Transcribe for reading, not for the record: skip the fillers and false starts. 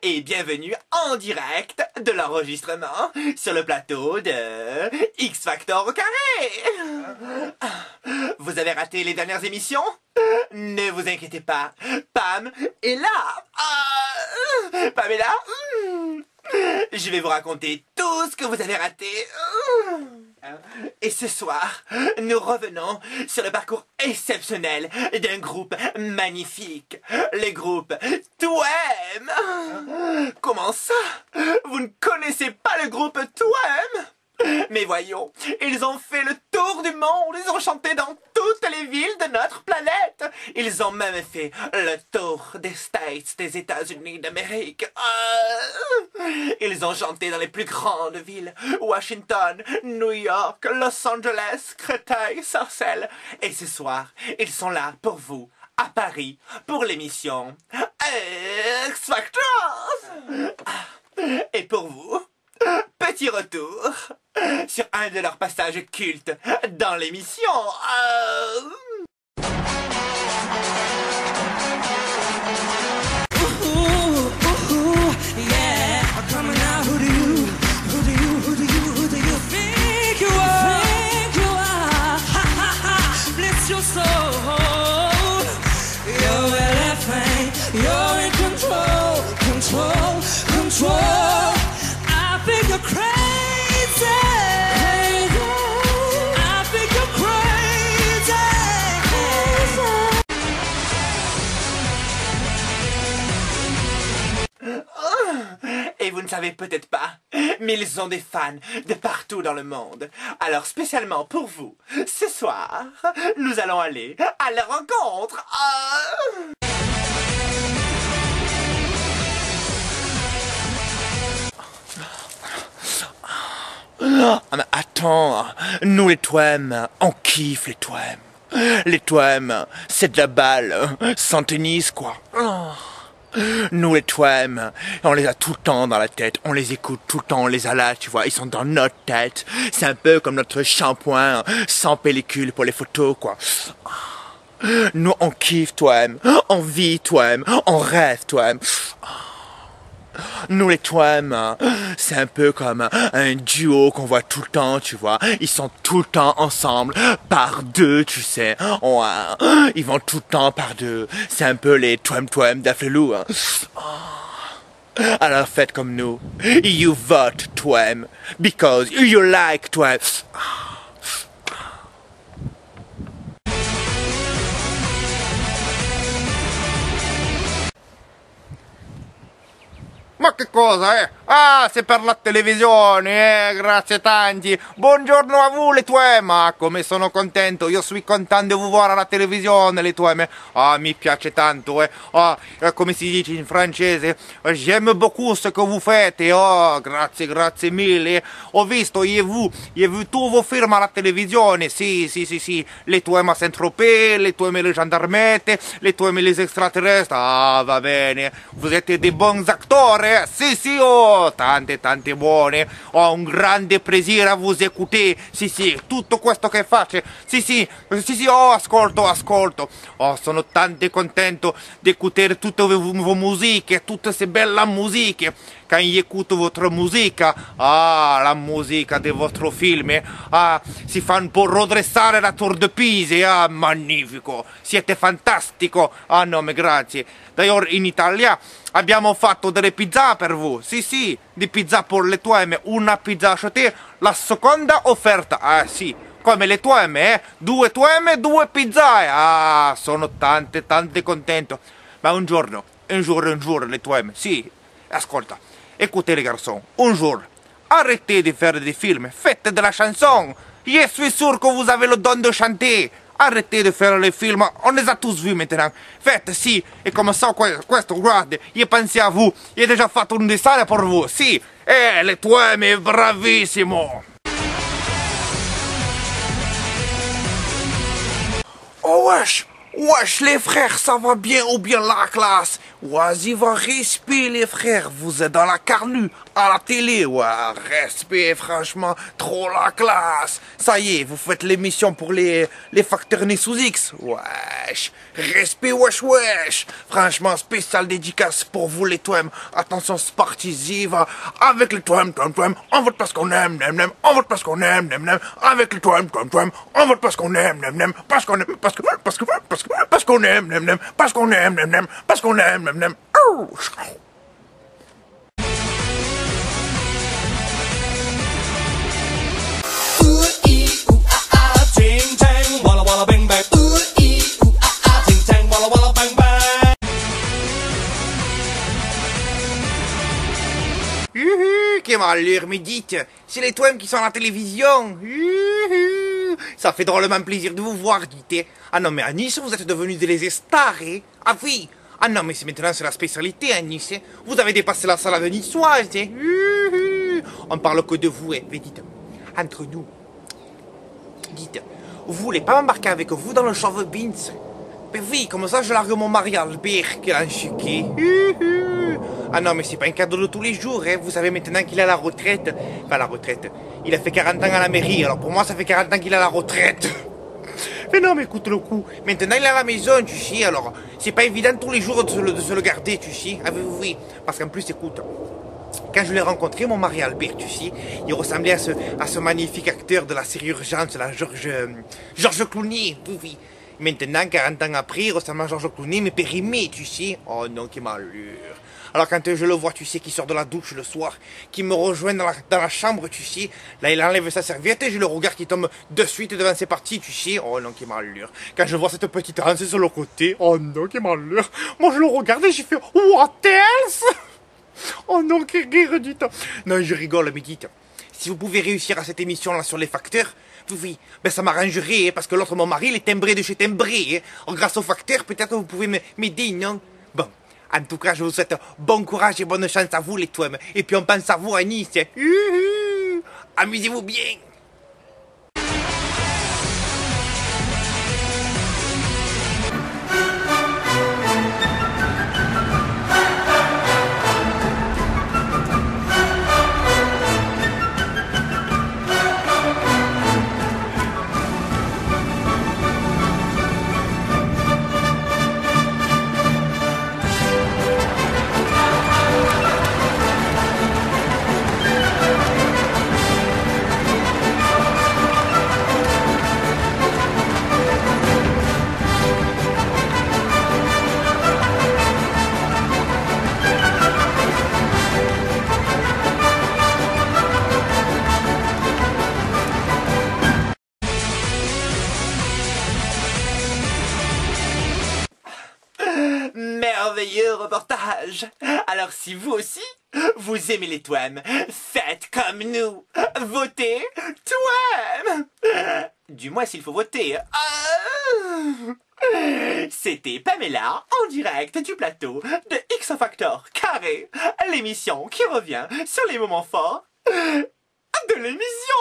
et bienvenue en direct de l'enregistrement sur le plateau de X Factor au carré. Vous avez raté les dernières émissions? Ne vous inquiétez pas, Pam est là. Pam est là. Je vais vous raconter tout ce que vous avez raté. Et ce soir, nous revenons sur le parcours exceptionnel d'un groupe magnifique, le groupe Toem. Comment ça? Vous ne connaissez pas le groupe Toem? Mais voyons, ils ont fait le tour du monde, ils ont chanté dans toutes les villes de notre planète. Ils ont même fait le tour des States, des États-Unis d'Amérique. Ils ont chanté dans les plus grandes villes, Washington, New York, Los Angeles, Créteil, Sarcelles. Et ce soir, ils sont là pour vous, à Paris, pour l'émission X Factor. Et pour vous, petit retour sur un de leurs passages cultes dans l'émission. Et vous ne savez peut-être pas, mais ils ont des fans de partout dans le monde. Alors spécialement pour vous, ce soir, nous allons aller à leur rencontre. Ah mais attends, nous les Toem, on kiffe les Toem. Les Toem, c'est de la balle, sans tennis quoi. Nous les Toem, on les a tout le temps dans la tête, on les écoute tout le temps, on les a là, tu vois, ils sont dans notre tête. C'est un peu comme notre shampoing sans pellicule pour les photos, quoi. Nous on kiffe Toem, on vit Toem, on rêve Toem. Nous les Toem, c'est un peu comme un duo qu'on voit tout le temps, tu vois. Ils sont tout le temps ensemble, par deux, tu sais. Ils vont tout le temps par deux. C'est un peu les Toem d'Aflelou. Hein. Alors faites comme nous. You vote Toem, because you like Toem. Ma che cosa, eh? Ah, c'est per la televisione, grazie tanti. Buongiorno a vous, les Toem. Ah, come sono contento, io suis content de vous voir alla televisione, les Toem. Ah, mi piace tanto, eh. Ah, come si dice in francese, j'aime beaucoup ce que vous faites. Oh, grazie mille. Ho visto, j'ai vu tous vos films alla televisione. Sì. Les Toem a Saint-Tropez, les Toem et les gendarmettes, les Toem et les extraterrestres. Ah, va bene. Vous êtes des bons acteurs. Sì, oh, tante buone. Ho un grande piacere a vous écouter. Sì, tutto questo che faccio. Sì, oh, ascolto. Oh, sono tanto contento di écouter tutte vos musiche, tutte ces belles musiche. Quand j'écoute votre musique, la musica di vostro film, si fa un po' redressare la Tour de Pise, magnifico, siete fantastico, no, ma grazie. D'ailleurs, in Italia abbiamo fatto delle pizza per voi, sì, di pizza per le Toem, una pizza achetée, la seconda offerta, sì, come le Toem, 2 Toem, 2 pizza, sono tante contento. Ma un giorno, le Toem, sì, ascolta. Écoutez les garçons, un jour, arrêtez de faire des films, faites de la chanson. Je suis sûr que vous avez le don de chanter. Arrêtez de faire les films, on les a tous vus maintenant. Faites, sì, e come so questo, guarda, io pensi a vous, io ho déjà fatto un dessin pour vous, sì. Le Toem è bravissimo. Oh wesh les frères, ça va bien ou bien la classe? Vas-y, va respirer les frères, vous êtes dans la carnue. à la télé, ouais, respect, franchement, trop la classe. Ça y est, vous faites l'émission pour les facteurs nés sous X. Wesh, respect, wesh, wesh. Franchement, spécial dédicace pour vous les Twem. Attention, Spartizy va avec les Twem, on vote parce qu'on aime, on vote parce qu'on aime, avec les Twem, on vote parce qu'on aime, parce qu'on aime, parce qu'on aime, parce qu'on aime, parce qu'on aime, oh. Quelle malheur, mais dites, c'est les Twem qui sont à la télévision. Ça fait drôlement plaisir de vous voir, dites. Ah non, mais à Nice, vous êtes devenus des stars, hein? Ah oui. Ah non, mais c'est maintenant c'est la spécialité à Nice. Hein? Vous avez dépassé la salle de niçoise. Hein? On parle que de vous, hein? Mais dites, entre nous, dites, vous voulez pas m'embarquer avec vous dans le Chauve Beans? Mais oui, comme ça je largue mon mari Albert, qui est un chiquet. Ah non, mais c'est pas un cadeau de tous les jours, hein. Vous savez maintenant qu'il est à la retraite. Enfin, à la retraite. Il a fait 40 ans à la mairie, alors pour moi ça fait 40 ans qu'il est à la retraite. Mais non, mais écoute le coup. Maintenant il est à la maison, tu sais, alors c'est pas évident tous les jours de se le garder, tu sais. Ah oui, parce qu'en plus, écoute, quand je l'ai rencontré, mon mari Albert, tu sais, il ressemblait à ce magnifique acteur de la série Urgence, la Georges Clooney, oui. Maintenant, 40 ans après, il ressemble à Georges Clooney, mais périmé, tu sais. Oh non, quelle malheur. Alors quand je le vois, tu sais, qui sort de la douche le soir, qui me rejoint dans la chambre, tu sais, là il enlève sa serviette et je le regarde qui tombe de suite devant ses parties, tu sais. Oh non, quelle malheur. Quand je vois cette petite hanse sur le côté, oh non, quelle malheur. Moi je le regarde et j'ai fait, what else? Oh non, quel rire, dites. Non, je rigole, mais dites, si vous pouvez réussir à cette émission-là sur les facteurs, oui, ben ça m'arrangerait, hein, parce que l'autre, mon mari, il est timbré de chez Timbré. Hein. Alors, grâce aux facteurs, peut-être que vous pouvez m'aider, non? Bon, en tout cas, je vous souhaite bon courage et bonne chance à vous, les Twem. Et puis, on pense à vous à Nice. Hein. Amusez-vous bien. Merveilleux reportage. Alors si vous aussi, vous aimez les Twem, faites comme nous. Votez Twem. Du moins s'il faut voter. C'était Pamela en direct du plateau de X Factor Carré, l'émission qui revient sur les moments forts de l'émission.